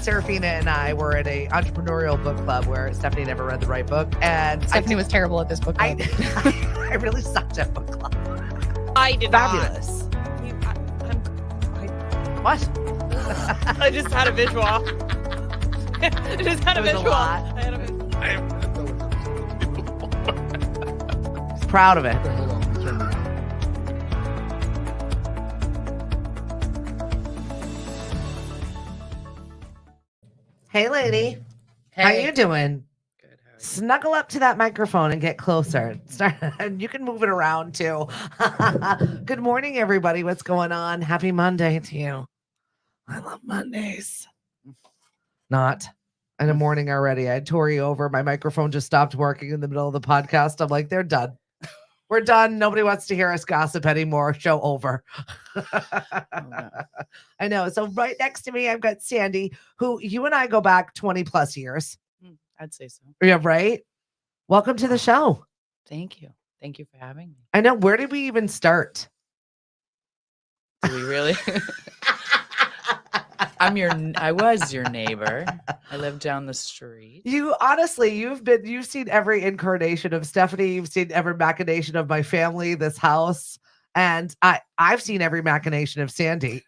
Serafina and I were at a entrepreneurial book club where Stephanie never read the right book, and Stephanie was terrible at this book club. I really sucked at book club. I did Fabulous. What? I just had a visual. I just had a It was a visual. lot. I had a visual. Proud of it. Hold on, let me turn this. Hey, lady. How you doing? Good. How are you? Snuggle up to that microphone and get closer. And you can move it around too. Good morning, everybody. What's going on? Happy Monday to you. I love Mondays. Not in the morning already. I tore you over. My microphone just stopped working in the middle of the podcast. I'm like, they're done. We're done. Nobody wants to hear us gossip anymore. Show over. I know. So right next to me, I've got Sandy, who you and I go back 20 plus years. I'd say so. Yeah, right. Welcome to the show. Thank you. Thank you for having me. I know. Where did we even start? Do we really? I was your neighbor. I lived down the street. You honestly, you've seen every incarnation of Stephanie. You've seen every machination of my family, this house, and I've seen every machination of Sandy.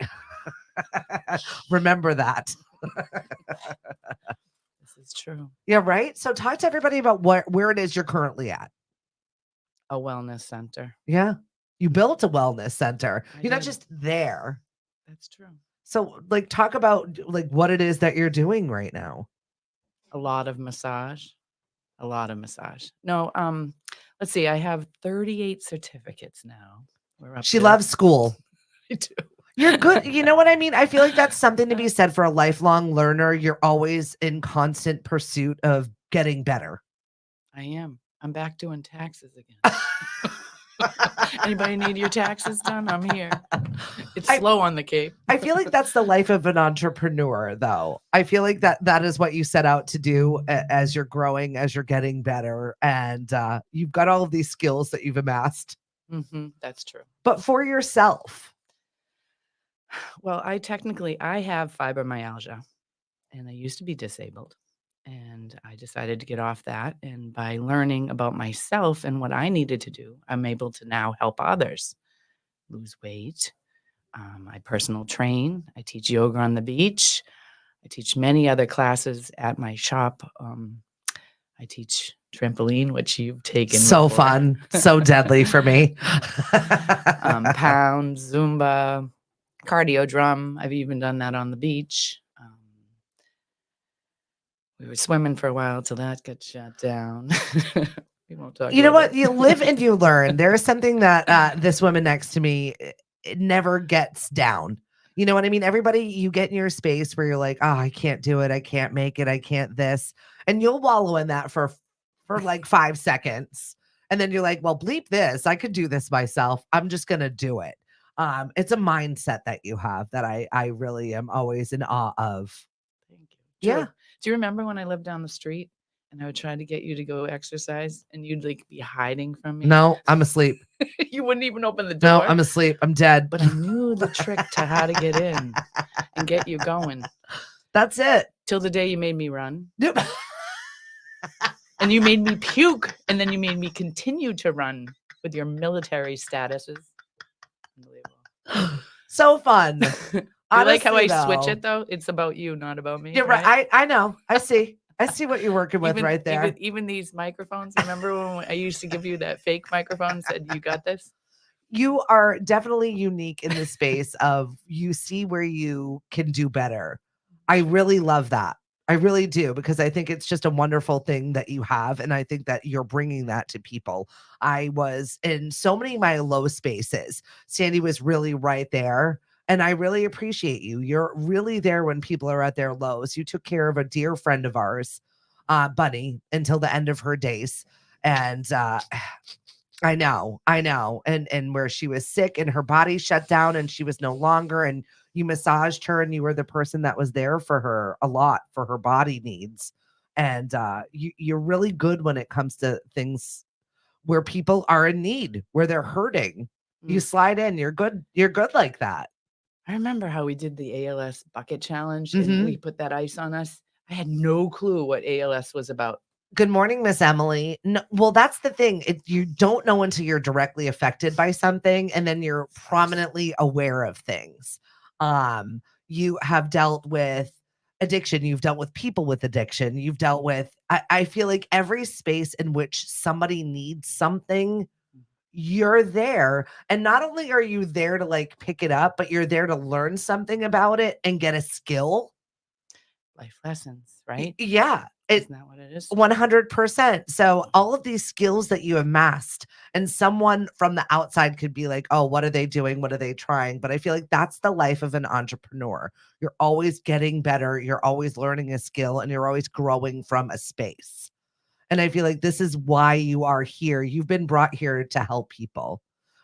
Remember that. This is true. Yeah, right. So talk to everybody about where it is you're currently at. A wellness center. Yeah, you built a wellness center. I You're not did. just there. That's true. So, like, talk about like what it is that you're doing right now. A lot of massage. A lot of massage. No, let's see. I have 38 certificates now. We're up She to- loves school. I do. You're good. You know what I mean? I feel like that's something to be said for a lifelong learner. You're always in constant pursuit of getting better. I am. I'm back doing taxes again. Anybody need your taxes done? I'm here. It's slow on the Cape. I feel like that's the life of an entrepreneur, though. I feel like that is what you set out to do as you're growing, as you're getting better. And you've got all of these skills that you've amassed. That's true. But for yourself. Well, I have fibromyalgia, and I used to be disabled, and I decided to get off that. And by learning about myself and what I needed to do, I'm able to now help others lose weight. I personal train. I teach yoga on the beach. I teach many other classes at my shop. I teach trampoline, which you've taken. So before. fun. So deadly for me. Pound, Zumba, cardio drum. I've even done that on the beach. We were swimming for a while till that got shut down. We won't talk. You know about what? it. You live and you learn. There is something that this woman next to me, it never gets down. You know what I mean? Everybody, you get in your space where you're like, oh, I can't do it. I can't make it. I can't this. And you'll wallow in that for like 5 seconds. And then you're like, well, bleep this. I could do this myself. I'm just going to do it. It's a mindset that you have that I really am always in awe of. Thank you. Yeah. Do you remember when I lived down the street and I would try to get you to go exercise and you'd like be hiding from me? No, I'm asleep. You wouldn't even open the door. No, I'm asleep. I'm dead. But I knew the trick to how to get in and get you going. That's it. Till the day you made me run. Nope. And you made me puke. And then you made me continue to run with your military statuses. Unbelievable. So fun. You like how I Honestly, switch though. it though? It's about you, not about me. You're right. I know. I see what you're working with right there. Even these microphones. Remember when I used to give you that fake microphone and said, you got this? You are definitely unique in the space of you see where you can do better. I really love that. I really do, because I think it's just a wonderful thing that you have. And I think that you're bringing that to people. I was in so many of my low spaces. Sandy was really right there. And I really appreciate you. You're really there when people are at their lows. You took care of a dear friend of ours, Bunny, until the end of her days. And I know. And where she was sick and her body shut down and she was no longer, and you massaged her and you were the person that was there for her a lot for her body needs. And you're really good when it comes to things where people are in need, where they're hurting. You slide in, you're good like that. I remember how we did the ALS bucket challenge and Mhm. we put that ice on us. I had no clue what ALS was about. Good morning, Miss Emily. No, well, that's the thing. You don't know until you're directly affected by something, and then you're prominently aware of things. You have dealt with addiction. You've dealt with people with addiction. You've dealt with. I feel like every space in which somebody needs something, you're there. And not only are you there to like pick it up, but you're there to learn something about it and get a skill. Life lessons, right? Yeah. Isn't that what it is? 100%. So all of these skills that you amassed, and someone from the outside could be like, "Oh, what are they doing? What are they trying?" But I feel like that's the life of an entrepreneur. You're always getting better, you're always learning a skill, and you're always growing from a space. And I feel like this is why you are here. You've been brought here to help people.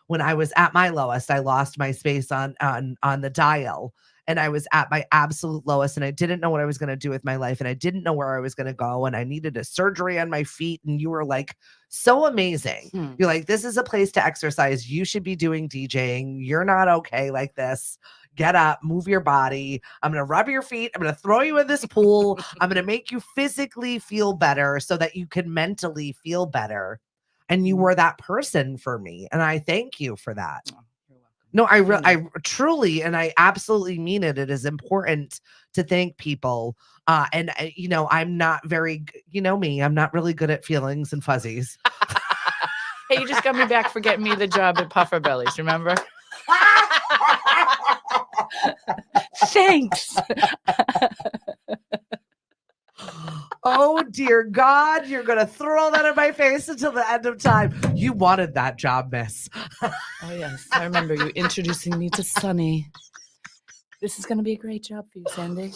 When I was at my lowest, I lost my space on the dial, and I was at my absolute lowest, and I didn't know what I was going to do with my life, and I didn't know where I was going to go, and I needed a surgery on my feet, and you were like so amazing. Hmm. You're like, this is a place to exercise. You should be doing DJing. You're not okay like this. Get up, move your body. I'm going to rub your feet. I'm going to throw you in this pool. I'm going to make you physically feel better so that you can mentally feel better. And you were that person for me. And I thank you for that. Oh, you're welcome. No, I truly, and I absolutely mean it. It is important to thank people. I'm not you know me, I'm not really good at feelings and fuzzies. Hey, you just got me back for getting me the job at Puffer Bellies, remember? Thanks. Oh dear God, you're gonna throw that in my face until the end of time. You wanted that job, miss. Oh yes, I remember you introducing me to Sunny. This is gonna be a great job for you, Sandy.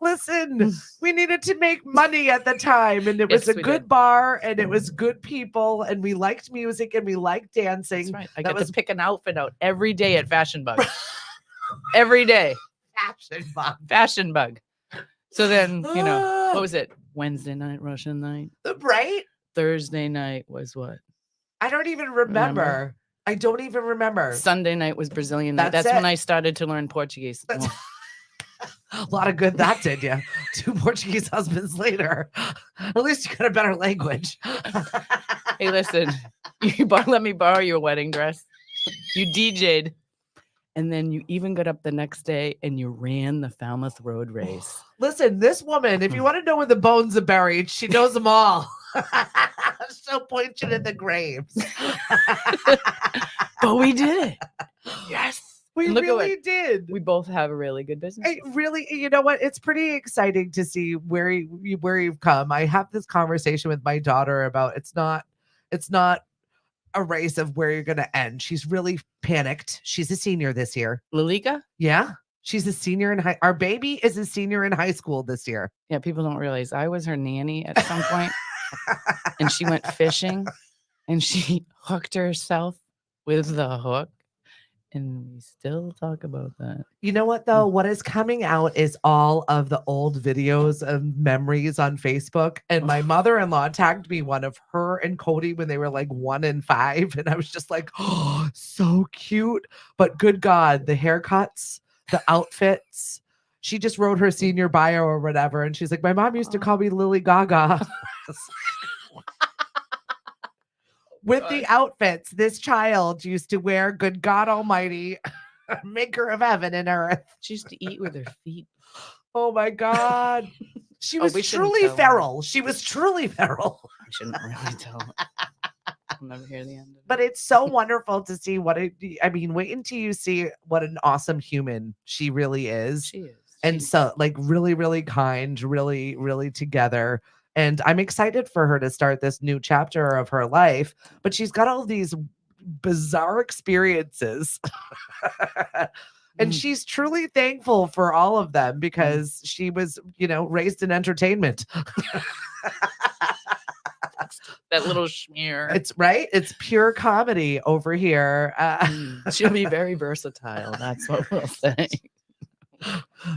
Listen, we needed to make money at the time, and it was Yes, a we good did. bar, and it was good people, and we liked music, and we liked dancing. That's right. I That get was to pick an outfit out every day at Fashion Bug. Every day. fashion fun. Fashion Bug. So then, what was it? Wednesday night, Russian night. Right? Thursday night was what? I don't even remember. Remember? I don't even remember. Sunday night was Brazilian night. That's That's when it. I started to learn Portuguese. That's a lot of good that did you. 2 Portuguese husbands later. At least you got a better language. Hey, listen, let me borrow your wedding dress. You DJ'd. And then you even got up the next day and you ran the Falmouth Road race. Listen, this woman, if you want to know where the bones are buried, she knows them all. So point you to the graves. But we did it. Yes. We Look at really what- did. We both have a really good business. You know what? It's pretty exciting to see where you've come. I have this conversation with my daughter about it's not a race of where you're going to end. She's really panicked. She's a senior this year. Lalika? Yeah. She's a senior in our baby is a senior in high school this year. Yeah, people don't realize I was her nanny at some point. And she went fishing and she hooked herself with the hook. And we still talk about that. You know what, though? What is coming out is all of the old videos of memories on Facebook. And my mother-in-law tagged me one of her and Cody when they were like 1 and 5. And I was just like, oh, so cute. But good God, the haircuts, the outfits. She just wrote her senior bio or whatever. And she's like, my mom used to call me Lily Gaga. With the outfits this child used to wear, good God Almighty, maker of heaven and earth. She used to eat with her feet. Oh my God. She was we shouldn't truly tell her. feral. She was truly feral. I shouldn't really tell her. I'll never hear the end of it. But it's so wonderful to see wait until you see what an awesome human she really is. She is. And so like really, really kind, really, really together. And I'm excited for her to start this new chapter of her life, but she's got all these bizarre experiences. And she's truly thankful for all of them because she was, raised in entertainment. That little schmear. It's right. It's pure comedy over here. She'll be very versatile. That's what we'll say.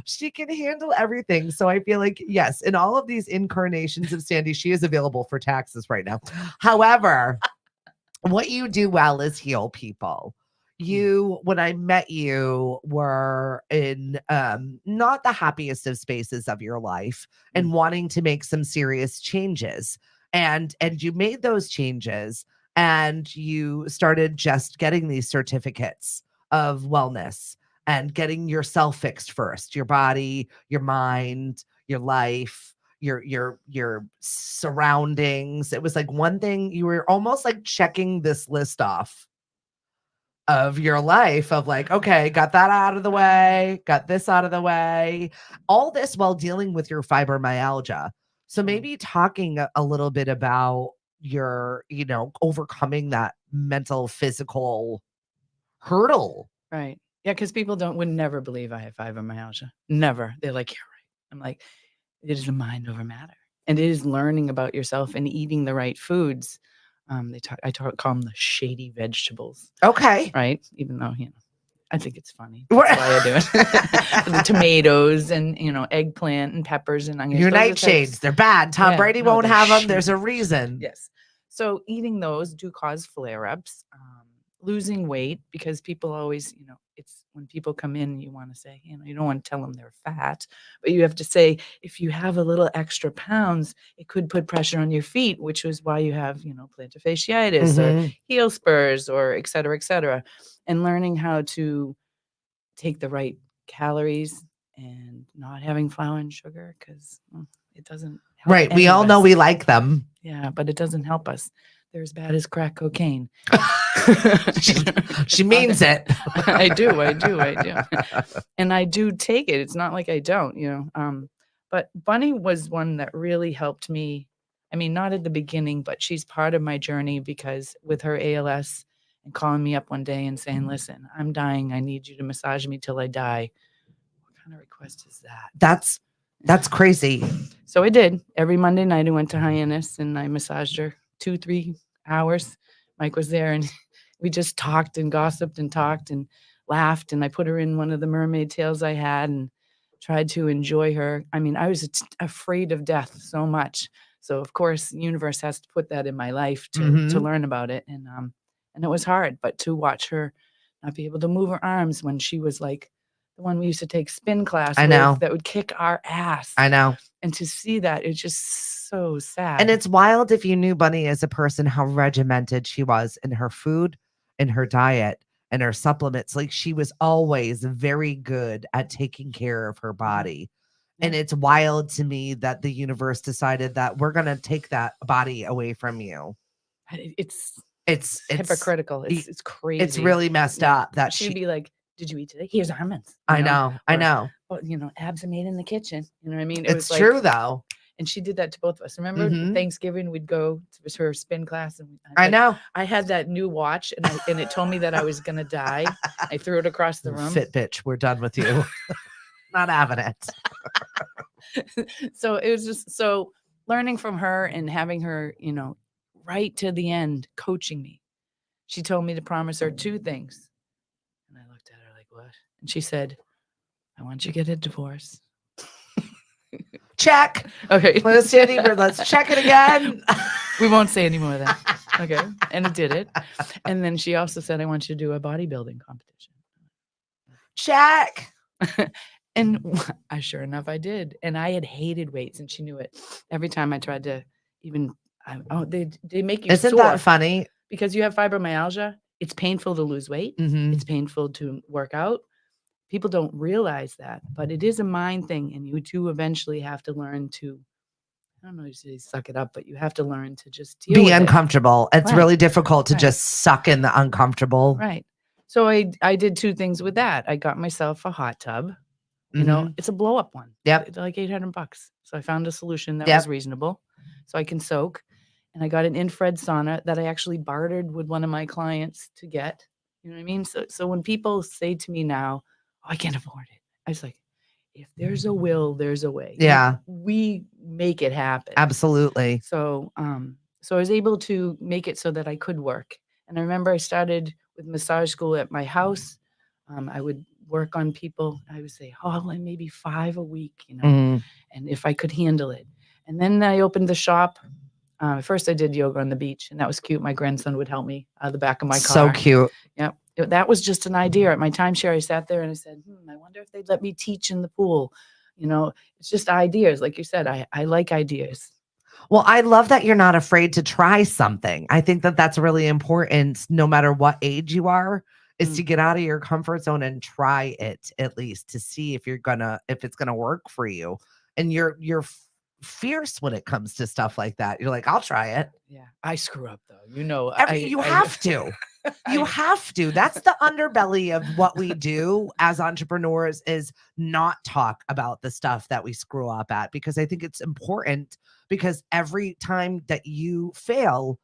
She can handle everything. So I feel like, yes, in all of these incarnations of Sandy, she is available for taxes right now. However, what you do well is heal people. you, when I met you, were in not the happiest of spaces of your life and Mm. wanting to make some serious changes. And you made those changes and you started just getting these certificates of wellness and getting yourself fixed first, your body, your mind, your life, your surroundings. It was like one thing, you were almost like checking this list off of your life of like, okay, got that out of the way, got this out of the way, all this while dealing with your fibromyalgia. So Yeah. maybe talking a little bit about your, overcoming that mental, physical hurdle. Right. Yeah, because people would never believe I have fibromyalgia. Never. They're like, "You're right." I'm like, "It is a mind over matter." And it is learning about yourself and eating the right foods. Call them the shady vegetables, Okay. right? Even though, I think it's funny. That's why I do it. The tomatoes and, eggplant and peppers and onions. Your Those are the types. nightshades, they're bad. Tom Yeah, Brady no, won't they're have them. There's a shady. reason. Yes. So eating those do cause flare-ups. Losing weight, because people always, it's when people come in, you want to say, you don't want to tell them they're fat, but you have to say, if you have a little extra pounds, it could put pressure on your feet, which is why you have, plantar fasciitis or Mhm. heel spurs or et cetera, et cetera. And learning how to take the right calories and not having flour and sugar, because it doesn't help Right. We any all of know us. we like them. Yeah, but it doesn't help us. They're as bad as crack cocaine. She means it. I do. And I do take it. It's not like I don't, but Bunny was one that really helped me. I mean, not at the beginning, but she's part of my journey, because with her ALS and calling me up one day and saying, "Listen, I'm dying. I need you to massage me till I die." What kind of request is that? That's crazy. So I did. Every Monday night, I went to Hyannis and I massaged her 2-3 hours. Mike was there and we just talked and gossiped and talked and laughed. And I put her in one of the mermaid tails I had and tried to enjoy her. I mean, I was afraid of death so much. So of course, the universe has to put that in my life to Mhm. learn about it. And it was hard, but to watch her not be able to move her arms when she was like the one we used to take spin class I know. with that would kick our ass. I know. And to see that, it's just so sad. And it's wild if you knew Bunny as a person, how regimented she was in her food, in her diet, and her supplements. Like she was always very good at taking care of her body. And Yeah. it's wild to me that the universe decided that we're going to take that body away from you. It's It's hypocritical. It's crazy. It's really messed Yeah. up that She'd be like, "Did you eat today? Here's almonds." I know. I Or, know. "Well, abs are made in the kitchen." You know what I mean? It was It's like, true though. and she did that to both of us. Remember Mhm. Thanksgiving, we'd go to her spin class, and I know. I had that new watch, and it told me that I was gonna die. I threw it across the room. Fit bitch, we're done with you. Not having it. So it was just so learning from her and having her, right to the end, coaching me. She told me to promise her 2 things. And I looked at her like, "What?" And she said, "I want you to get a divorce." Check. Okay. Let's check it again. We won't say any more of that. Okay. And it did it. And then she also said, "I want you to do a bodybuilding competition." Check. And sure enough, I did. And I had hated weights, and she knew it. Every time I tried to even, they make you Isn't sore that funny? because you have fibromyalgia. It's painful to lose weight. Mhm. It's painful to work out. People don't realize that, but it is a mind thing, and you do eventually have to learn to, I don't know, you say suck it up, but you have to learn to just deal Be with it. uncomfortable. It's Right. really difficult to Right. just suck in the uncomfortable. Right. So I did 2 things with that. I got myself a hot tub. Mhm. It's a blow up one. Yep. It's like $800. So I found a solution that Yep. was reasonable, so I can soak. And I got an infrared sauna that I actually bartered with one of my clients to get. You know what I mean? So when people say to me now, "Oh, I can't afford it," I was like, if there's a will, there's a way. Yeah. We make it happen. Absolutely. So so I was able to make it so that I could work. And I remember I started with massage school at my house. I would work on people. I would say, "Oh, like maybe 5 a week," Mhm. and if I could handle it. And then I opened the shop. First I did yoga on the beach, and that was cute. My grandson would help me out of the back of my car. So cute. Yep. That was just an idea. At my timeshare, I sat there and I said, I wonder if they'd let me teach in the pool. It's just ideas. Like you said, I like ideas. Well, I love that you're not afraid to try something. I think that that's really important no matter what age you are, is to Mm. get out of your comfort zone and try it at least to see if it's gonna work for you. And fierce when it comes to stuff like that. You're like, "I'll try it." Yeah. I screw up though. You I have to. You I have to. That's the underbelly of what we do as entrepreneurs is not talk about the stuff that we screw up at because I think it's important because every time that you fail,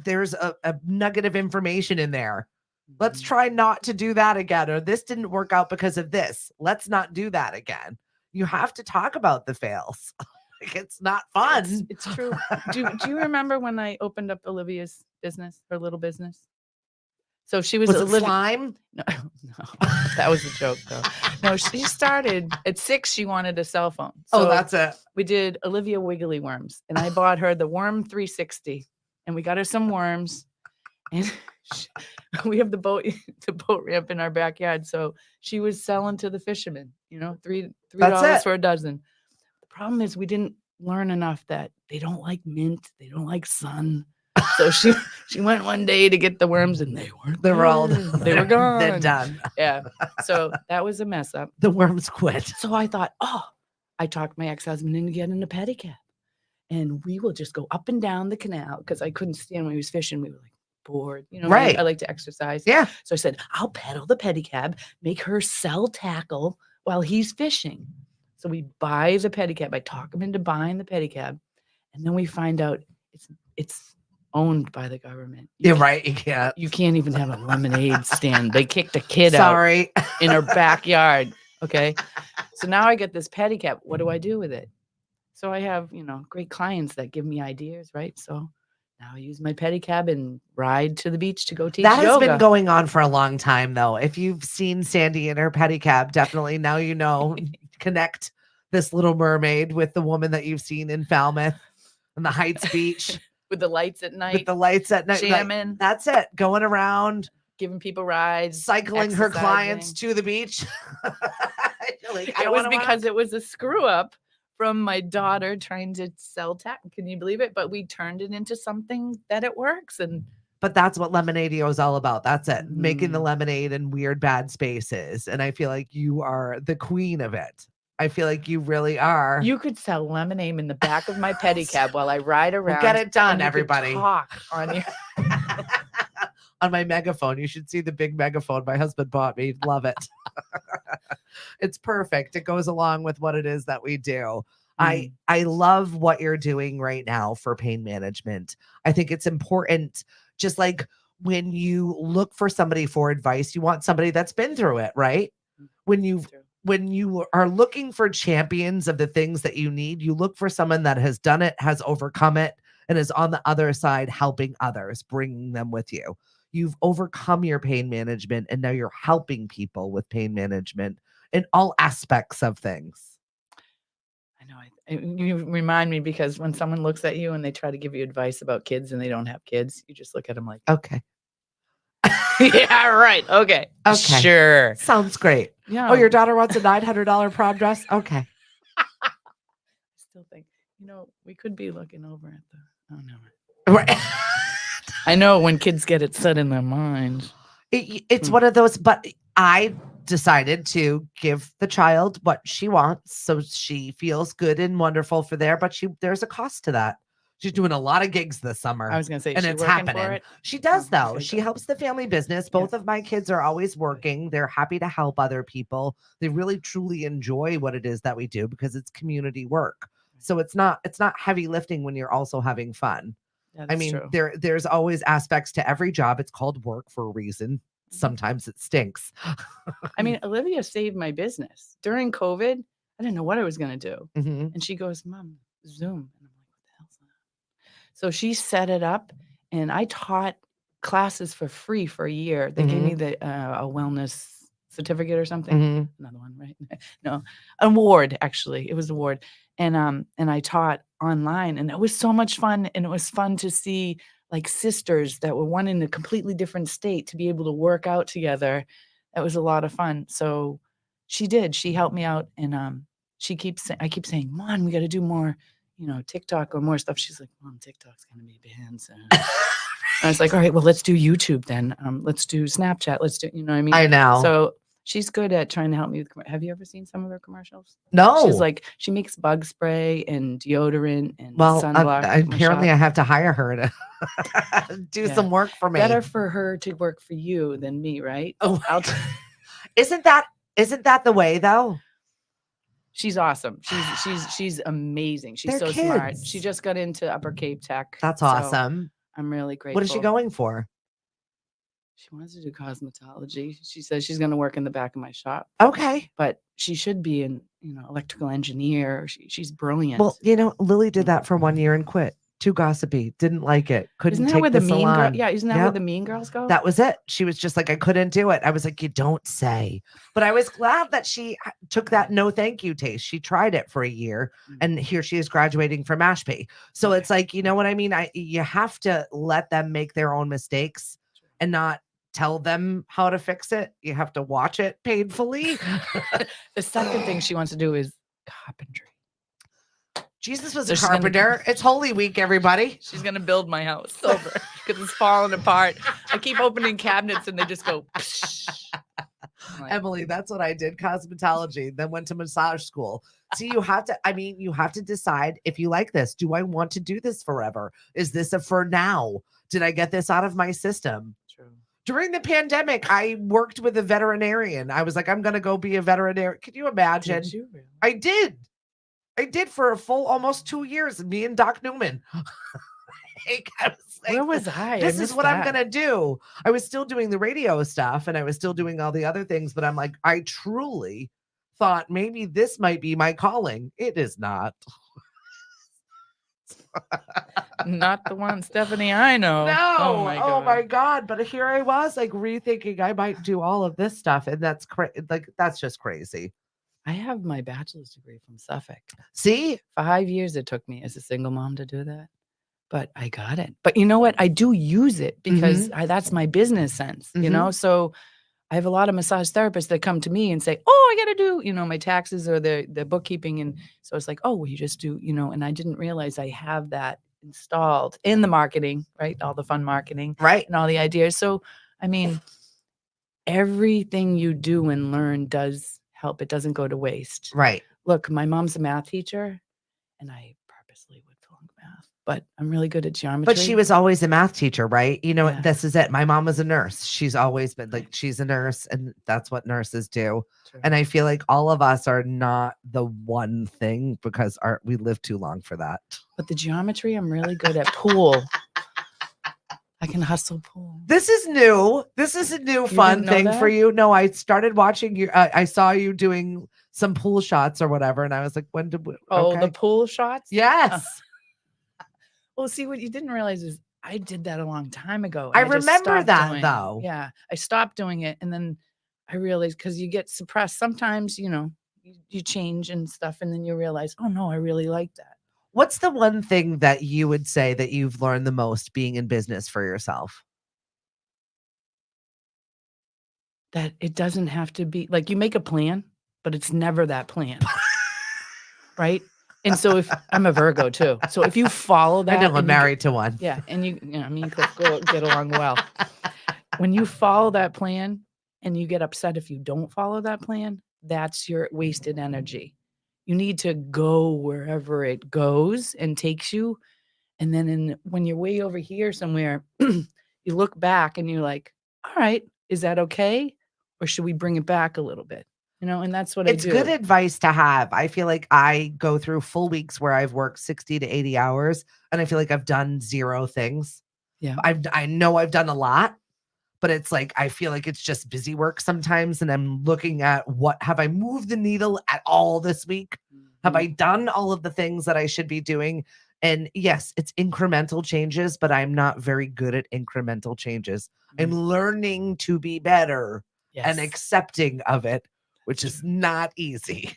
there's a nugget of information in there. Let's Mhm. try not to do that again, or this didn't work out because of this. Let's not do that again. You have to talk about the fails. Like it's not fun. It's true. Do you remember when I opened up Olivia's business, her little business? So she was Was it Olivia. slime? No, no, that was a joke though. No, she started at 6. She wanted a cell phone, Oh, so that's it. we did Olivia Wiggly Worms, and I bought her the Worm 360, and we got her some worms, and we have the boat the boat ramp in our backyard, so she was selling to the fishermen. Three That's dollars it. for a dozen. The problem is we didn't learn enough that they don't like mint, they don't like sun. So she went one day to get the worms and they weren't They were all there. They were they're gone. done. Yeah. So that was a mess up. The worms quit. So I thought, I talked my ex-husband into getting a pedicab. And we will just go up and down the canal because I couldn't stand when he was fishing. We were like bored. Right. I like to exercise. Yeah. So I said, I'll pedal the pedicab, make her sell tackle while he's fishing. So we buy the pedicab. I talk him into buying the pedicab. And then we find out it's owned by the government. You're right. You can't. You can't even have a lemonade stand. They kicked a kid Sorry. out in her backyard. Okay. So now I get this pedicab. What do I do with it? So I have, great clients that give me ideas, right? So now I use my pedicab and ride to the beach to go teach That has yoga. been going on for a long time, though. If you've seen Sandy in her pedicab, definitely now you know. Connect this little mermaid with the woman that you've seen in Falmouth and the Heights Beach with the lights at night. with the lights at night. Jamming. That's it. Going around, giving people rides, cycling her clients to the beach. It was because it was a screw up from my daughter trying to sell tack. Can you believe it? But we turned it into something that it works. But that's what Lemonadio is all about. That's it. Making the lemonade in weird, bad spaces. And I feel like you are the queen of it. I feel like you really are. You could sell lemonade in the back of my pedicab while I ride around. We'll get it done, and you everybody. could talk on your on my megaphone. You should see the big megaphone my husband bought me. Love it. It's perfect. It goes along with what it is that we do. I love what you're doing right now for pain management. I think it's important. Just like when you look for somebody for advice, you want somebody that's been through it, right? When you are looking for champions of the things that you need, you look for someone that has done it, has overcome it, and is on the other side helping others, bringing them with you. You've overcome your pain management, and now you're helping people with pain management in all aspects of things. I know. You remind me because when someone looks at you and they try to give you advice about kids and they don't have kids, you just look at them like, okay. Yeah, right. Okay. Sure. Sounds great. Yeah. Oh, your daughter wants a $900 prom dress? Okay. I still think, we could be looking over at oh, no. Right. I know when kids get it set in their minds. It's one of those, but I decided to give the child what she wants so she feels good and wonderful for there, but there's a cost to that. She's doing a lot of gigs this summer. I was going to say, and it's happening. She does, though. She helps the family business. Both of my kids are always working. They're happy to help other people. They really, truly enjoy what it is that we do because it's community work. So it's not heavy lifting when you're also having fun. Yeah, I mean, true. there's always aspects to every job. It's called work for a reason. Sometimes it stinks. I mean, Olivia saved my business during COVID. I didn't know what I was going to do. Mm-hmm. And she goes, Mom, Zoom. And I'm like, what the hell's that? So she set it up and I taught classes for free for a year. They gave me a wellness certificate or something. Mm-hmm. Another one, right? No, award, actually. It was an award. And I taught online and it was so much fun. And it was fun to see like sisters that were one in a completely different state to be able to work out together. That was a lot of fun. So she did. She helped me out, and I keep saying, "Mom, we got to do more, TikTok or more stuff." She's like, "Mom, TikTok's gonna be banned soon." I was like, "All right, well, let's do YouTube then. Let's do Snapchat. Let's do, you know what I mean?" I know. So she's good at trying to help me with. Have you ever seen some of her commercials? No. She's like, she makes bug spray and deodorant and Well, sunblock. at my apparently shop. I have to hire her to do Yeah. some work for me. Better for her to work for you than me, right? Oh, isn't that the way though? She's awesome. She's amazing. She's They're so smart. kids. She just got into Upper Cape Tech. That's so awesome. I'm really grateful. What is she going for? She wants to do cosmetology. She says she's going to work in the back of my shop, Okay. but she should be an electrical engineer. She's brilliant. Well, Lily did that for 1 year and quit. Too gossipy. Didn't like it. Couldn't Isn't that take where the the mean girl? salon. Yeah, isn't that where the mean girls go? That was it. She was just like, I couldn't do it. I was like, you don't say. But I was glad that she took that no thank you taste. She tried it for a year, and here she is graduating from Ashby. So it's like, you know what I mean? You have to let them make their own mistakes and not tell them how to fix it. You have to watch it painfully. The second thing she wants to do is carpentry. Jesus was a carpenter. It's Holy Week, everybody. She's going to build my house over because it's falling apart. I keep opening cabinets and they just go. Like, Emily, that's what I did. Cosmetology, then went to massage school. See, you have to decide if you like this. Do I want to do this forever? Is this a for now? Did I get this out of my system? True. During the pandemic, I worked with a veterinarian. I was like, I'm going to go be a veterinarian. Can you imagine? Did you really? I did for a full almost 2 years, me and Doc Newman. I was like, where was I? This is what I'm going to do. I was still doing the radio stuff and I was still doing all the other things, but I'm like, I truly thought maybe this might be my calling. It is not. Not the one, Stephanie, I know. No. Oh my God. But here I was like rethinking I might do all of this stuff. And that's that's just crazy. I have my bachelor's degree from Suffolk. See? 5 years it took me as a single mom to do that. But I got it. But you know what? I do use it because that's my business sense, So I have a lot of massage therapists that come to me and say, "Oh, I got to do, my taxes or the bookkeeping." And so it's like, "Oh, well, you just do, and I didn't realize I have that installed in the marketing, right? All the fun marketing, right? And all the ideas. So, I mean, everything you do and learn does help. It doesn't go to waste. Right. Look, my mom's a math teacher and I purposely would flunk math, but I'm really good at geometry. But she was always a math teacher, right? This is it. My mom was a nurse. She's always been like, she's a nurse and that's what nurses do. True. And I feel like all of us are not the one thing because we live too long for that. But the geometry, I'm really good at pool. I can hustle pool. This is new. This is a new fun thing for you. No, I started watching you. I saw you doing some pool shots or whatever. And I was like, when did we? Oh, the pool shots? Yes. Well, see, what you didn't realize is I did that a long time ago. I remember that though. Yeah. I stopped doing it. And then I realized because you get suppressed. Sometimes, you change and stuff. And then you realize, oh no, I really like that. What's the one thing that you would say that you've learned the most being in business for yourself? That it doesn't have to be like you make a plan, but it's never that plan. Right? And so if I'm a Virgo too. So if you follow that. I know, I'm married to one. Yeah. And me and Cliff get along well. When you follow that plan and you get upset if you don't follow that plan, that's your wasted energy. You need to go wherever it goes and takes you. And then when you're way over here somewhere, you look back and you're like, all right, is that okay? Or should we bring it back a little bit? And that's what I do. It's good advice to have. I feel like I go through full weeks where I've worked 60 to 80 hours and I feel like I've done 0 things. Yeah. I know I've done a lot. But it's like, I feel like it's just busy work sometimes. And I'm looking at have I moved the needle at all this week? Have I done all of the things that I should be doing? And yes, it's incremental changes, but I'm not very good at incremental changes. I'm learning to be better and accepting of it, which is not easy.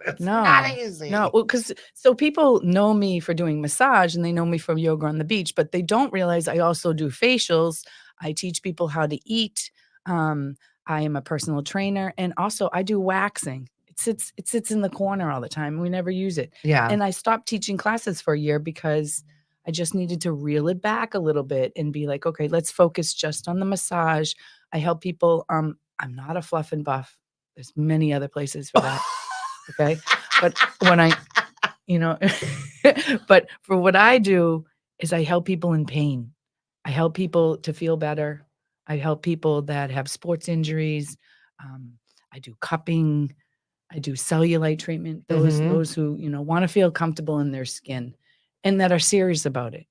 It's not No, no. easy. Well, because so people know me for doing massage and they know me from yoga on the beach, but they don't realize I also do facials. I teach people how to eat. Um, I am a personal trainer, and also I do waxing. It sits in the corner all the time. We never use it. Yeah. And I stopped teaching classes for a year because I just needed to reel it back a little bit and be like, okay, let's focus just on the massage. I help people. I'm not a fluff and buff. There's many other places for that. Okay. But when I, you know, but for what I do is I help people in pain. I help people to feel better. I help people that have sports injuries. Um, I do cupping. I do cellulite treatment. Those Mhm. those who want to feel comfortable in their skin, and that are serious about it.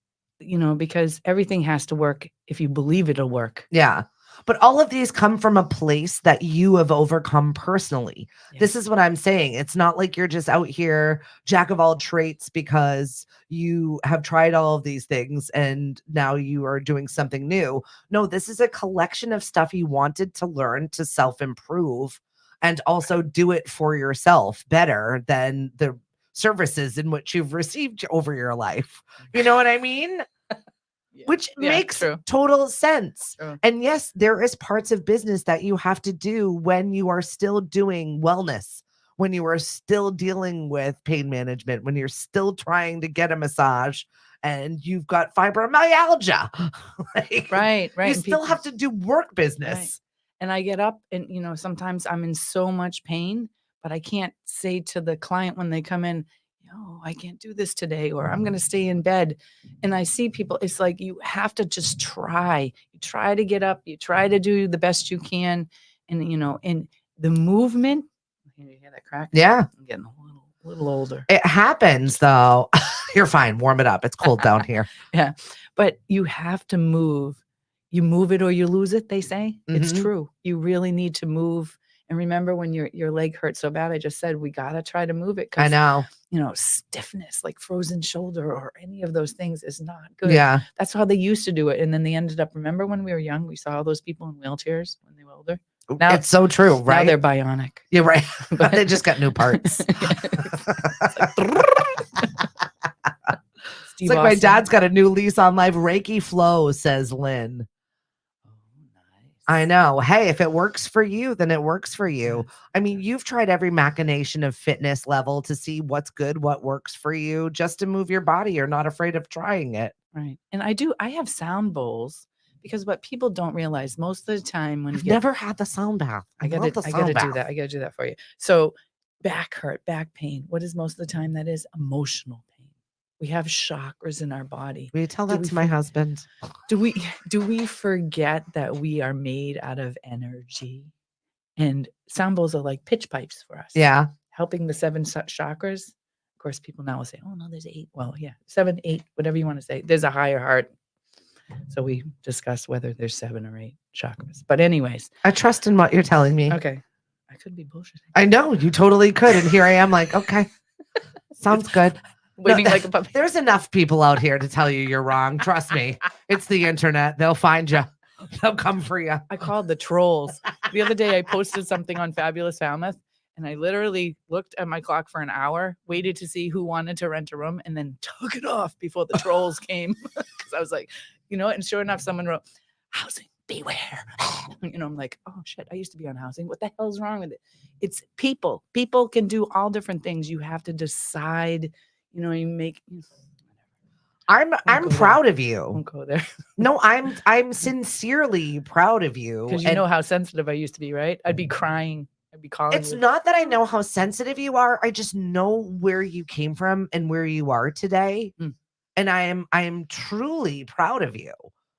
Because everything has to work if you believe it'll work. Yeah. But all of these come from a place that you have overcome personally. This is Yes. what I'm saying. It's not like you're just out here jack of all traits because you have tried all of these things and now you are doing something new. No, this is a collection of stuff you wanted to learn to self improve and also do it for yourself better than the services in which you've received over your life. You know what I mean? Yeah. Which Yeah. makes True. total sense. True. And yes, there is parts of business that you have to do when you are still doing wellness, when you are still dealing with pain management, when you're still trying to get a massage and you've got fibromyalgia. Like, Right. you Right. And still people. have to do work Right. business. And I get up and, sometimes I'm in so much pain, but I can't say to the client when they come in, "No, I can't do this today," or "I'm going to stay in bed." And I see people, it's like you have to just try. You try to get up, you try to do the best you can. And the movement, you hear that crack? Yeah. I'm getting a little older. It happens though. You're fine. Warm it up. It's cold down here. Yeah. But you have to move. You move it or you lose it, they say. It's Mhm. true. You really need to move. And remember when your leg hurt so bad, I just said we gotta try to move it I because know. stiffness, like frozen shoulder or any of those things is not good. Yeah. That's how they used to do it. And then they ended up, remember when we were young, we saw all those people in wheelchairs when they were older. Now It's so true, now they're right? bionic. You're right. But They just got new parts. it's like It's Steve like my Austin. dad's got a new lease on life. Reiki flow, says Lynn. Oh, I nice. know. Hey, if it works for you, then it works for you. Yes, I mean, yes. you've tried every machination of fitness level to see what's good, what works for you, just to move your body. You're not afraid of trying it. Right. And I have sound bowls because what people don't realize most of the time when you I've get never had the sound bath. I love the I gotta sound do bath. that. I gotta do that for you. So back hurt, back pain. What is most of the time that is? Emotional pain. We have chakras in our body. Will you tell Do that we to my for, husband? do we forget that we are made out of energy? And sound bowls are like pitch pipes for us, Yeah. helping the seven chakras. Of course, people now will say, "Oh no, there's eight." Well, yeah, 7, 8, whatever you want to say. There's a higher heart. So we discussed whether there's 7 or 8 chakras. But anyways, I trust in what you're telling me. okay. I could be bullshitting. I know you totally could. And here I am like, okay, sounds good. No, Waiting like a puppy. there's enough people out here to tell you you're wrong. Trust me. It's the internet. They'll find you. They'll come for you. I called the trolls. The other day I posted something on Fabulous Falmouth and I literally looked at my clock for an hour, waited to see who wanted to rent a room, and then took it off before the trolls came. Because I was like, and sure enough, someone wrote, "Housing, beware." I'm like, oh shit, I used to be on housing. What the hell's wrong with it? It's people. People can do all different things. You have to decide, you make I'm go there. proud of you. Won't go there. No, I'm sincerely proud of you. Because you know how sensitive I used to be, right? I'd be crying. I'd be calling It's you. not that I know how sensitive you are. I just know where you came from and where you are today. Mm. And I am truly proud of you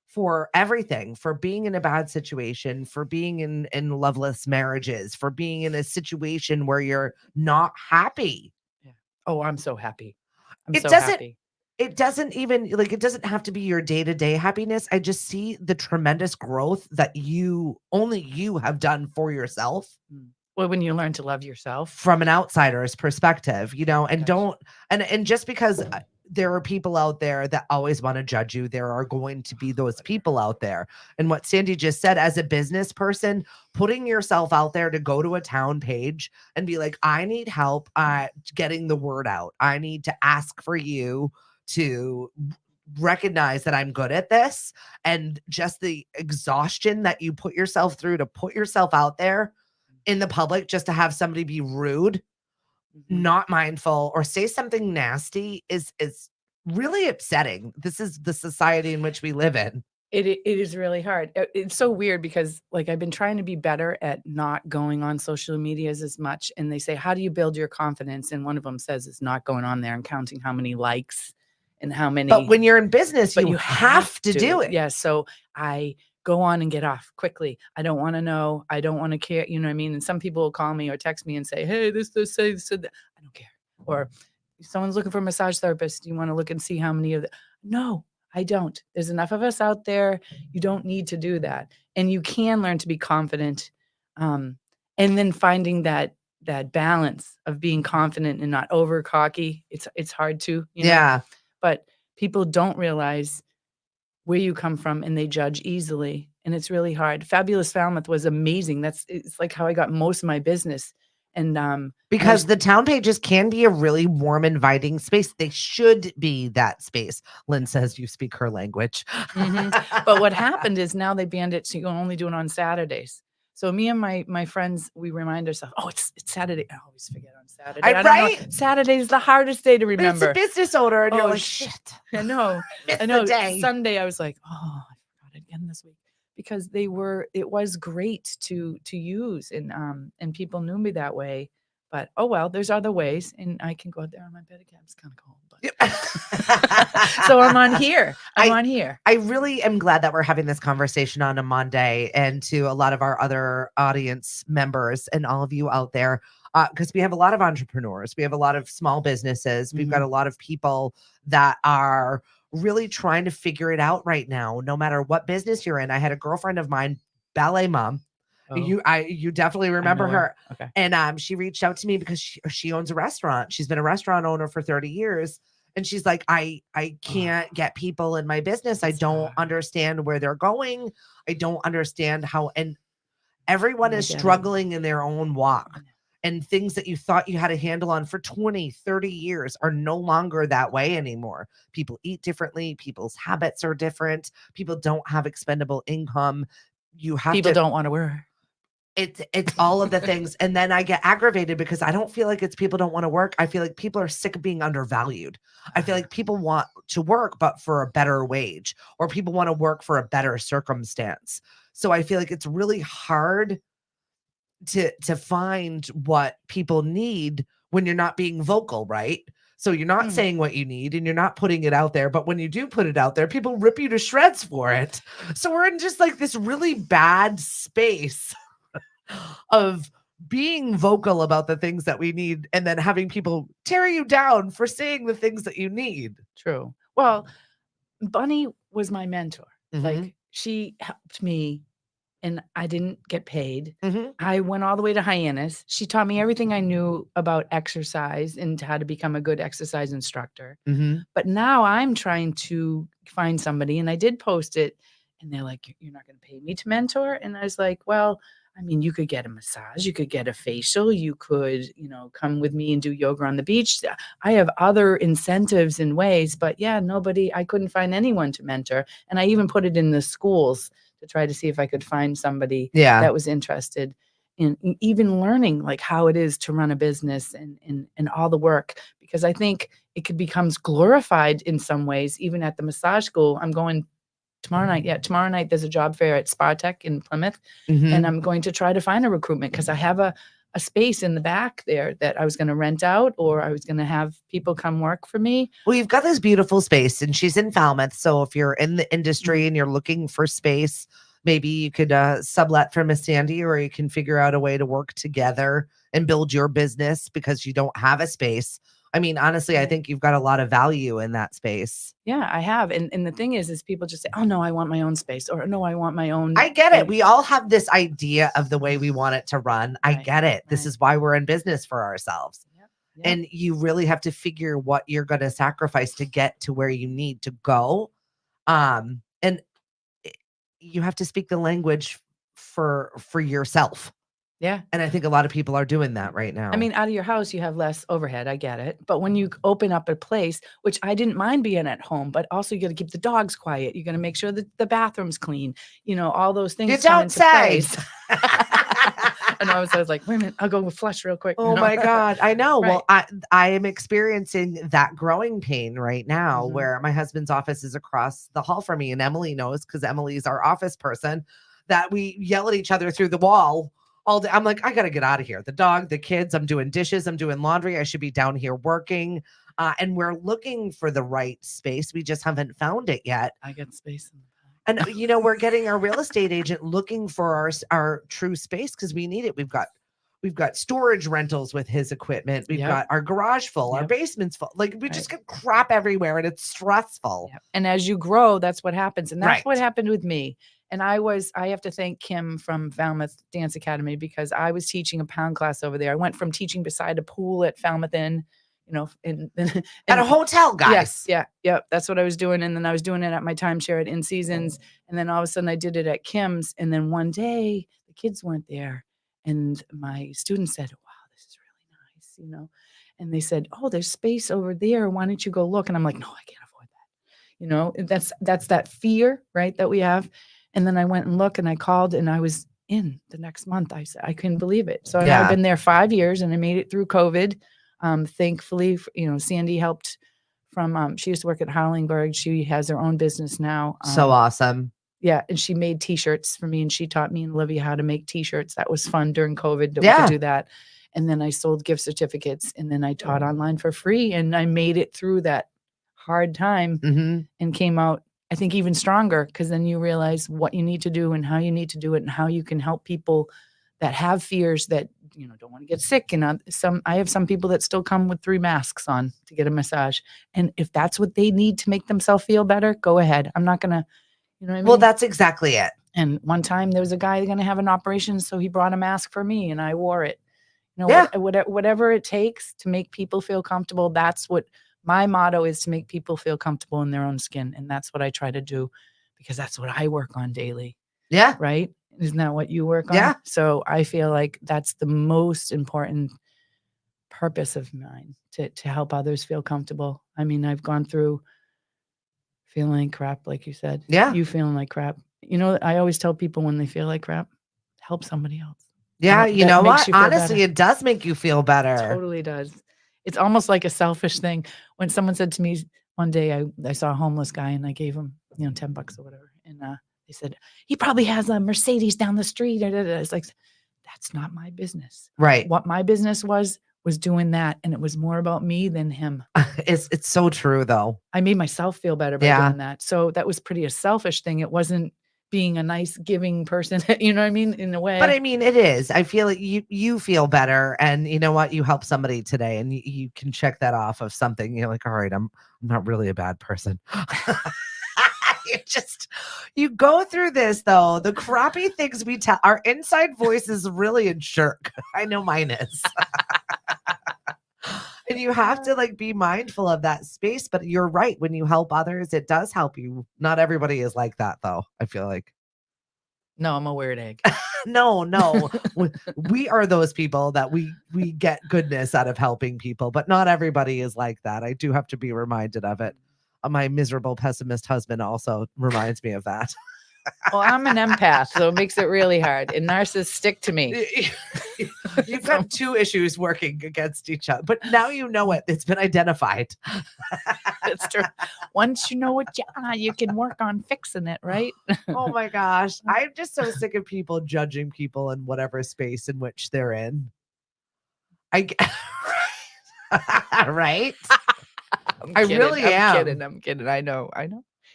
for everything, for being in a bad situation, for being in loveless marriages, for being in a situation where you're not happy. Yeah. Oh, I'm so happy. I'm It so doesn't happy. it doesn't even like it doesn't have to be your day-to-day happiness. I just see the tremendous growth that only you have done for yourself Mm. Well, when you learn to love yourself. from an outsider's perspective, and Gotcha. don't and just because there are people out there that always want to judge you. There are going to be those people out there. And what Sandy just said, as a business person, putting yourself out there to go to a town page and be like, I need help getting the word out. I need to ask for you to recognize that I'm good at this. And just the exhaustion that you put yourself through to put yourself out there in the public just to have somebody be rude, not mindful, or say something nasty is really upsetting. This is the society in which we live in. It is really hard. It's so weird because, like, I've been trying to be better at not going on social medias as much, and they say, "How do you build your confidence?" And one of them says, "It's not going on there and counting how many likes and how many." But when you're in business, But you have to do it. Yeah, so I go on and get off quickly. I don't wanna know. I don't wanna care, you know what I mean? And some people will call me or text me and say, "Hey, this, say said that." I don't care. Or, "Someone's looking for a massage therapist. Do you wanna look and see how many of the." No, I don't. There's enough of us out there. You don't need to do that. And you can learn to be confident, and then finding that balance of being confident and not over cocky. It's hard to, you know? Yeah. But people don't realize where you come from, and they judge easily, and it's really hard. Fabulous Falmouth was amazing. It's like how I got most of my business, and, Because the town pages can be a really warm, inviting space. They should be that space. Lynn says you speak her language. But what happened is now they banned it, so you can only do it on Saturdays. So me and my friends, we remind ourselves, "Oh, it's Saturday." I always forget on Saturday. I don't know. Right? Saturday is the hardest day to But it's remember. a business owner, and you're Oh, like, shit. shit. I know. Missed I know. the day. Sunday, I was like, "Oh, I forgot it again this week," because it was great to use, and people knew me that way. But, oh, well, there's other ways, and I can go out there on my pedicab. It's kinda cold, but so I'm on here. I'm on here. I really am glad that we're having this conversation on a Monday, and to a lot of our other audience members and all of you out there, because we have a lot of entrepreneurs, we have a lot of small businesses, we've got a lot of people that are really trying to figure it out right now, no matter what business you're in. I had a girlfriend of mine, ballet mom. Oh, You definitely I remember know her. Okay. And she reached out to me because she owns a restaurant. She's been a restaurant owner for 30 years. And she's like, I can't get people in my business. I don't understand where they're going. I don't understand how, and everyone is struggling in their own walk. And things that you thought you had a handle on for 20, 30 years are no longer that way anymore. People eat differently. People's habits are different. People don't have expendable income. People don't wanna work. It's all of the things. And then I get aggravated because I don't feel like it's people don't want to work. I feel like people are sick of being undervalued. I feel like people want to work, but for a better wage, or people want to work for a better circumstance. So I feel like it's really hard to find what people need when you're not being vocal, right? So you're not saying what you need and you're not putting it out there. But when you do put it out there, people rip you to shreds for it. So we're in just like this really bad space of being vocal about the things that we need and then having people tear you down for saying the things that you need. True. Well, Bunny was my mentor. Mhm. Like, she helped me, and I didn't get paid. Mhm. I went all the way to Hyannis. She taught me everything I knew about exercise and how to become a good exercise instructor. Mhm. But now I'm trying to find somebody, and I did post it, and they're like, "You're not gonna pay me to mentor?" And I was like, "Well, I mean, you could get a massage, you could get a facial, you could, come with me and do yoga on the beach." I have other incentives and ways, but yeah, I couldn't find anyone to mentor. And I even put it in the schools to try to see if I could find somebody that was interested in even learning, like, how it is to run a business and all the work, because I think it becomes glorified in some ways, even at the massage school. I'm going tomorrow night. Yeah, tomorrow night there's a job fair at Spartech in Plymouth, and I'm going to try to find a recruitment because I have a space in the back there that I was going to rent out, or I was going to have people come work for me. Well, you've got this beautiful space, and she's in Falmouth. So if you're in the industry and you're looking for space, maybe you could sublet from Miss Sandy, or you can figure out a way to work together and build your business because you don't have a space. I mean, honestly, I think you've got a lot of value in that space. Yeah, I have. And the thing is people just say, "Oh, no, I want my own space," or, "No, I want my own." I get it. We all have this idea of the way we want it to run. I get it. This right. is why we're in business for ourselves. Yep. Yep. and you really have to figure what you're going to sacrifice to get to where you need to go. And you have to speak the language for yourself. Yeah. And I think a lot of people are doing that right now. I mean, out of your house, you have less overhead. I get it. But when you open up a place, which I didn't mind being at home, but also you got to keep the dogs quiet. You're going to make sure that the bathroom's clean. All those things You come don't into say. place. And I was like, wait a minute, I'll go flush real quick. Oh my God. I know. Right. Well, I am experiencing that growing pain right now Mhm. where my husband's office is across the hall from me, and Emily knows because Emily's our office person, that we yell at each other through the wall all day. I'm like, I got to get out of here. The dog, the kids, I'm doing dishes, I'm doing laundry. I should be down here working. And we're looking for the right space. We just haven't found it yet. I got space in the back. And we're getting our real estate agent looking for our true space because we need it. We've got storage rentals with his equipment. We've Yep. got our garage full, our Yep. basement's full. Like we Right. just get crap everywhere and it's stressful. Yep. And as you grow, that's what happens. And that's what Right. happened with me. And I have to thank Kim from Falmouth Dance Academy because I was teaching a pound class over there. I went from teaching beside a pool at Falmouth Inn, At a hotel, guys. Yes, yeah, that's what I was doing. And then I was doing it at my timeshare at In Seasons. And then all of a sudden I did it at Kim's. And then one day the kids weren't there. And my students said, wow, this is really nice, And they said, oh, there's space over there. Why don't you go look? And I'm like, no, I can't afford that. That's that fear, right, that we have. And then I went and looked and I called and I was in the next month. I said, I couldn't believe it. So Yeah. I've been there 5 years and I made it through COVID. Thankfully, Sandy helped from, she used to work at Harlingberg. She has her own business now. So awesome. Yeah. And she made t-shirts for me and she taught me and Olivia how to make t-shirts. That was fun during COVID to do that. And then I sold gift certificates and then I taught online for free and I made it through that hard time and came out, I think, even stronger because then you realize what you need to do and how you need to do it and how you can help people that have fears that, don't want to get sick. And I have some people that still come with 3 masks on to get a massage. And if that's what they need to make themselves feel better, go ahead. I'm not going to, you know what I mean? Well, that's exactly it. And one time there was a guy going to have an operation. So he brought a mask for me and I wore it. Whatever it takes to make people feel comfortable. That's what my motto is, to make people feel comfortable in their own skin. And that's what I try to do because that's what I work on daily. Yeah. Right. Isn't that what you work on? Yeah. So I feel like that's the most important purpose of mine, to help others feel comfortable. I mean, I've gone through feeling like crap, like you said. Yeah. You feeling like crap. I always tell people when they feel like crap, help somebody else. Yeah. You know what? Honestly, better. it does make you feel better. It totally does. It's almost like a selfish thing. When someone said to me one day, I saw a homeless guy and I gave him, $10 or whatever. And they said, he probably has a Mercedes down the street. It's like, that's not my business. Right. What my business was doing that. And it was more about me than him. It's so true though. I made myself feel better by doing that. So that was pretty a selfish thing. It wasn't being a nice giving person, you know what I mean? In a way. But I mean, it is. I feel like you feel better, and you know what? You help somebody today, and you can check that off of something. You're like, all right, I'm not really a bad person. You go through this though. The crappy things we tell, our inside voice is really a jerk. I know mine is. And you have to be mindful of that space. But you're right. When you help others, it does help you. Not everybody is like that though. I feel like. No, I'm a weird egg. No. We are those people that we get goodness out of helping people, but not everybody is like that. I do have to be reminded of it. My miserable pessimist husband also reminds me of that. Well, I'm an empath, so it makes it really hard. And narcissists stick to me. You've got 2 issues working against each other, but now you know it. It's been identified. That's true. Once you know what you can work on fixing it, right? Oh my gosh. I'm just so sick of people judging people in whatever space in which they're in. Right? I really am. I'm kidding. I know.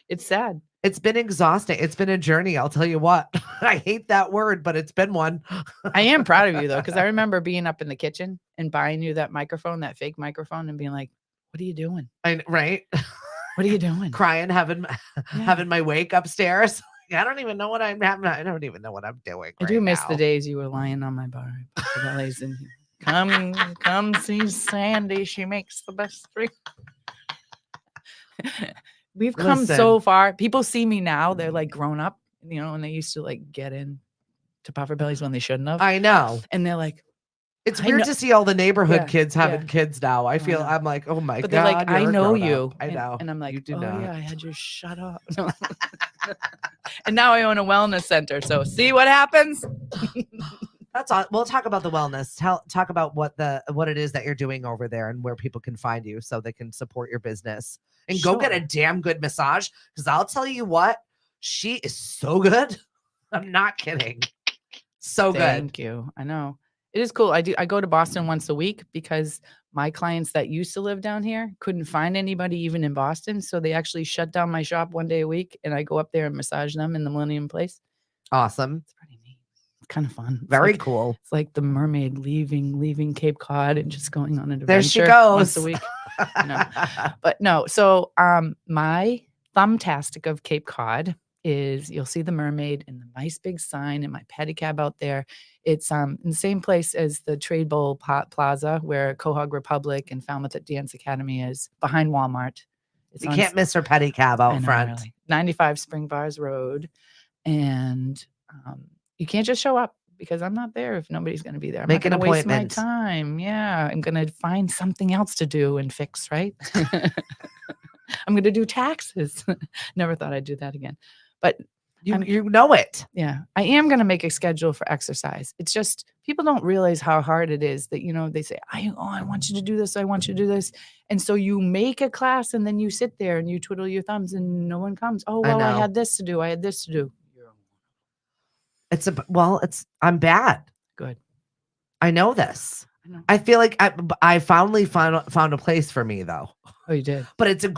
It's sad. It's been exhausting. It's been a journey. I'll tell you what. I hate that word, but it's been one. I am proud of you though, because I remember being up in the kitchen and buying you that microphone, that fake microphone, and being like, "What are you doing? Right? What are you doing?" Crying, having my wake upstairs. I don't even know what I'm having. I don't even know what I'm doing. I do miss the days you were lying on my bar. Come see Sandy. She makes the best drink. We've come so Listen, far. People see me now. They're like grown up, and they used to like get in to Puffer Bellies when they shouldn't have. I know. And they're like, It's I weird know. to see all the neighborhood Yeah, kids yeah. having kids now. Oh, I know. I'm like, oh my But they're like, God, I you're a know grown you. up. I know. And I'm like, You do oh, not. yeah, I had you shut up. And now I own a wellness center. So see what happens? That's all. We'll talk about the wellness. Talk about what it is that you're doing over there and where people can find you so they can support your business and go get a Sure. damn good massage. Because I'll tell you what, she is so good. I'm not kidding. So good. Thank you. I know. It is cool. I go to Boston once a week because my clients that used to live down here couldn't find anybody even in Boston. So they actually shut down my shop one day a week and I go up there and massage them in the Millennium Place. Awesome. It's pretty neat. It's kind of fun. Very cool. It's like the mermaid leaving Cape Cod and just going on an adventure There she goes. once a week. No. But no. So my thumbtastic of Cape Cod is you'll see the mermaid and the nice big sign and my pedicab out there. It's in the same place as the Trade Bowl Plaza where Quahog Republic and Falmouth at Dance Academy is, behind Walmart. You can't miss her pedicab out front. Really. 95 Spring Bars Road. And you can't just show up because I'm not there if nobody's going to be there. I'm Make not an going to waste my appointment. time. Yeah, I'm going to find something else to do and fix, right? I'm going to do taxes. Never thought I'd do that again. But you know it. Yeah, I am going to make a schedule for exercise. It's just people don't realize how hard it is that, they say, I want you to do this. I want you to do this. And so you make a class and then you sit there and you twiddle your thumbs and no one comes. Oh, well, I had this to do. I had this to do. I'm bad. Good. I know this. I know. I feel like I finally found a place for me though. Oh, you did. But it's a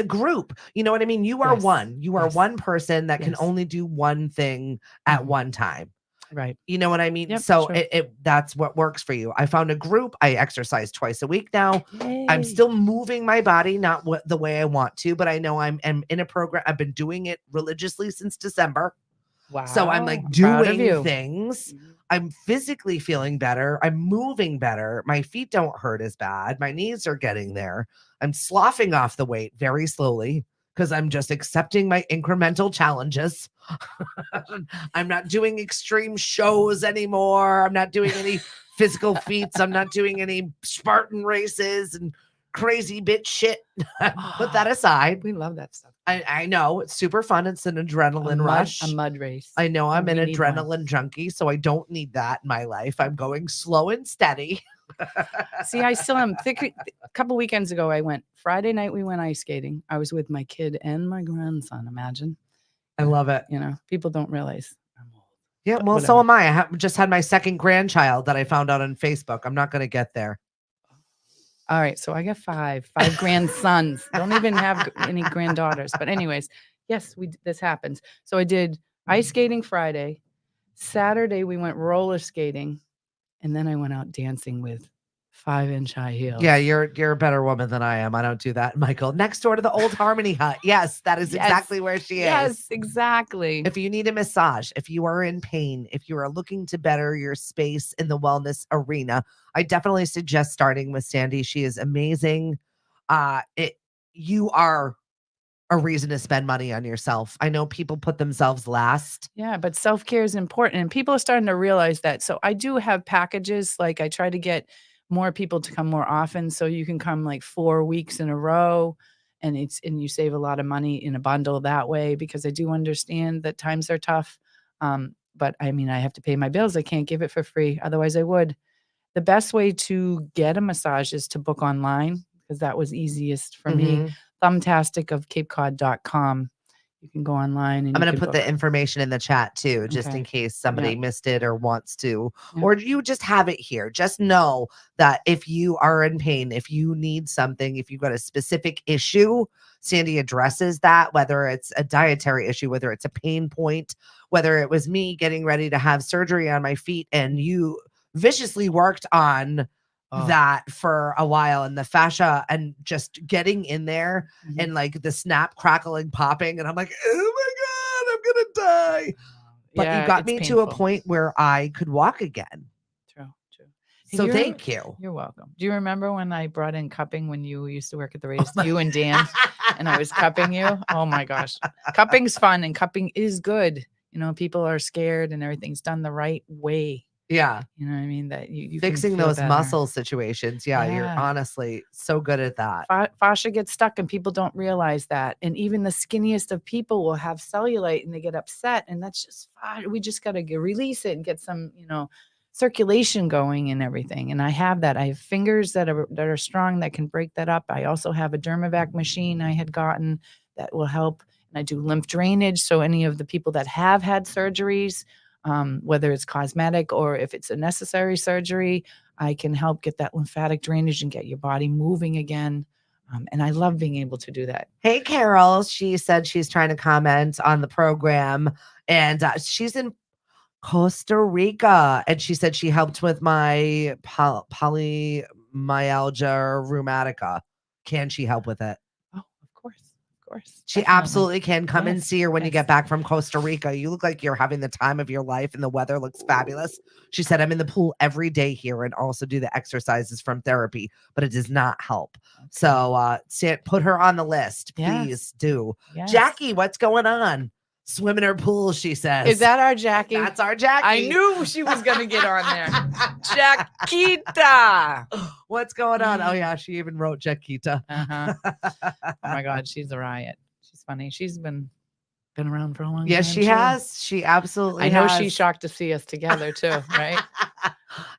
group. You know what I mean? You are one. You are one person that can only do one thing at one time. Right. You know what I mean? Yep, so sure. that's what works for you. I found a group. I exercise twice a week now. Yay. I'm still moving my body, not the way I want to, but I know I'm in a program. I've been doing it religiously since December. Wow. So I'm like doing things. I'm physically feeling better. I'm moving better. My feet don't hurt as bad. My knees are getting there. I'm sloughing off the weight very slowly because I'm just accepting my incremental challenges. I'm not doing extreme shows anymore. I'm not doing any physical feats. I'm not doing any Spartan races and crazy bitch shit. Put that aside. We love that stuff. I know it's super fun. It's an adrenaline rush. A mud race. I know I'm an adrenaline junkie, so I don't need that in my life. I'm going slow and steady. See, I still am. A couple weekends ago, Friday night, we went ice skating. I was with my kid and my grandson. Imagine. I love it. People don't realize I'm old. Yeah, well, so am I. I just had my second grandchild that I found out on Facebook. I'm not going to get there. All right, so I got five grandsons. Don't even have any granddaughters. But anyways, yes, this happens. So I did ice skating Friday. Saturday we went roller skating, and then I went out dancing with 5-inch high heels. Yeah, you're a better woman than I am. I don't do that, Michael. Next door to the old Harmony Hut. Yes, that is exactly where she is. Yes, exactly. If you need a massage, if you are in pain, if you are looking to better your space in the wellness arena, I definitely suggest starting with Sandy. She is amazing. You are a reason to spend money on yourself. I know people put themselves last. Yeah, but self-care is important and people are starting to realize that. So I do have packages. Like I try to get more people to come more often. So you can come like 4 weeks in a row and you save a lot of money in a bundle that way, because I do understand that times are tough. But I mean, I have to pay my bills. I can't give it for free. Otherwise I would. The best way to get a massage is to book online, because that was easiest for me. Thumbtastic of CapeCod.com. You can go online and I'm going to put the information in the chat too, just in case somebody missed it or wants to, or you just have it here. Just know that if you are in pain, if you need something, if you've got a specific issue, Sandy addresses that, whether it's a dietary issue, whether it's a pain point, whether it was me getting ready to have surgery on my feet and you viciously worked on that for a while, and the fascia and just getting in there and like the snap, crackling, popping. And I'm like, oh my God, I'm going to die. But you got me to a point where I could walk again. True. So thank you. You're welcome. Do you remember when I brought in cupping when you used to work at the radio? my- You and Dan, and I was cupping you. Oh my gosh, cupping's fun and cupping is good. People are scared and everything's done the right way. Yeah. You know what I mean? That you can Fixing feel those better. muscle situations. Yeah, you're Yeah. honestly so good at that. Fascia gets stuck and people don't realize that. And even the skinniest of people will have cellulite and they get upset. And that's just fine. We just got to release it and get some, circulation going and everything. And I have that. I have fingers that are strong that can break that up. I also have a Dermavac machine I had gotten that will help. And I do lymph drainage. So any of the people that have had surgeries, whether it's cosmetic or if it's a necessary surgery, I can help get that lymphatic drainage and get your body moving again. And I love being able to do that. Hey, Carol, she said she's trying to comment on the program, and she's in Costa Rica, and she said she helped with my polymyalgia rheumatica. Can she help with it? Oh, of course. She Definitely. absolutely can. Come and see her when you get back from Costa Rica. You look like you're having the time of your life, and the weather looks fabulous. She said, I'm in the pool every day here and also do the exercises from therapy, but it does not help. Okay. So put her on the list. Please do. Yes. Jackie, what's going on? Swim in her pool, she says. Is that our Jackie? That's our Jackie. I knew she was going to get on there. Jackita. What's going on? Oh, yeah. She even wrote Jackita. Uh-huh. Oh, my God. She's a riot. She's funny. She's been around for a long time. Yes, she has. She absolutely I know has. she's shocked to see us together, too, right?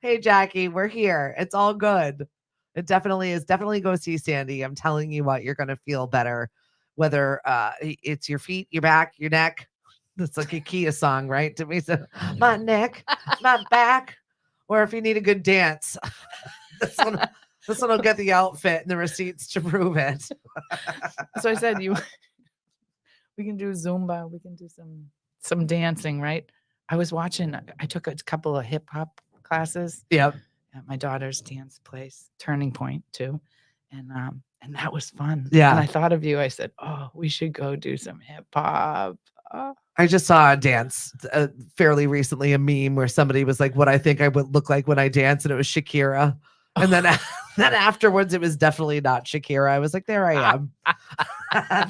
Hey, Jackie, we're here. It's all good. It definitely is. Definitely go see Sandy. I'm telling you what, you're going to feel better. Whether it's your feet, your back, your neck. That's like a Kia song, right? To me, so my neck, my back, or if you need a good dance, this one will get the outfit and the receipts to prove it. So I said, we can do Zumba, we can do some dancing, right? I was watching. I took a couple of hip hop classes. Yep. At my daughter's dance place, Turning Point, too, and that was fun. Yeah. And I thought of you. I said, "Oh, we should go do some hip hop." I just saw a dance fairly recently, a meme where somebody was like, what I think I would look like when I dance. And it was Shakira. And then afterwards, it was definitely not Shakira. I was like, there I am.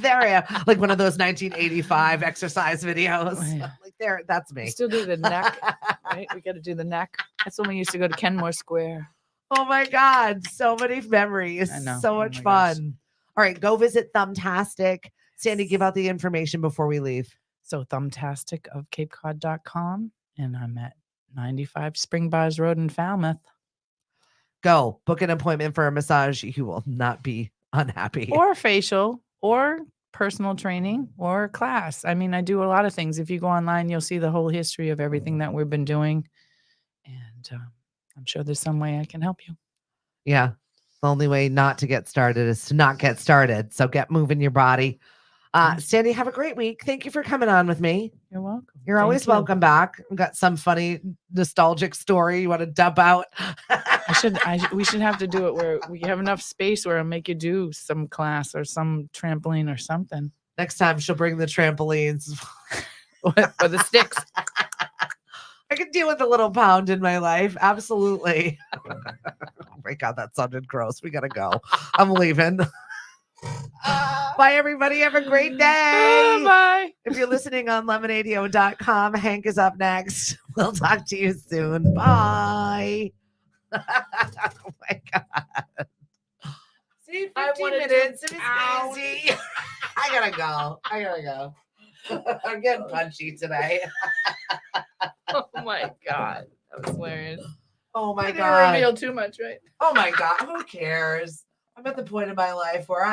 There I am. Like one of those 1985 exercise videos. Oh, yeah. Like there, that's me. We still do the neck, right? We got to do the neck. That's when we used to go to Kenmore Square. Oh my God. So many memories. I know. So much fun. All right. Go visit Thumbtastic. Sandy, give out the information before we leave. So Thumbtastic of CapeCod.com. And I'm at 95 Spring Bars Road in Falmouth. Go book an appointment for a massage. You will not be unhappy. Or facial or personal training or class. I mean, I do a lot of things. If you go online, you'll see the whole history of everything that we've been doing. And I'm sure there's some way I can help you. Yeah. The only way not to get started is to not get started. So get moving your body. Sandy, have a great week. Thank you for coming on with me. You're welcome. You're always welcome back. I've got some funny, nostalgic story you want to dump out. We should have to do it where we have enough space where I'll make you do some class or some trampoline or something. Next time she'll bring the trampolines. or the sticks. I could deal with a little pound in my life. Absolutely. Oh my God, that sounded gross. We got to go. I'm leaving. Bye, everybody. Have a great day. Bye. If you're listening on lemonadio.com, Hank is up next. We'll talk to you soon. Bye. Oh my God. See, 15 minutes. It is easy. I gotta go. I'm getting punchy today. Oh my God. That was hilarious. Oh my I didn't God. reveal too much, right? Oh my God. Who cares? I'm at the point in my life where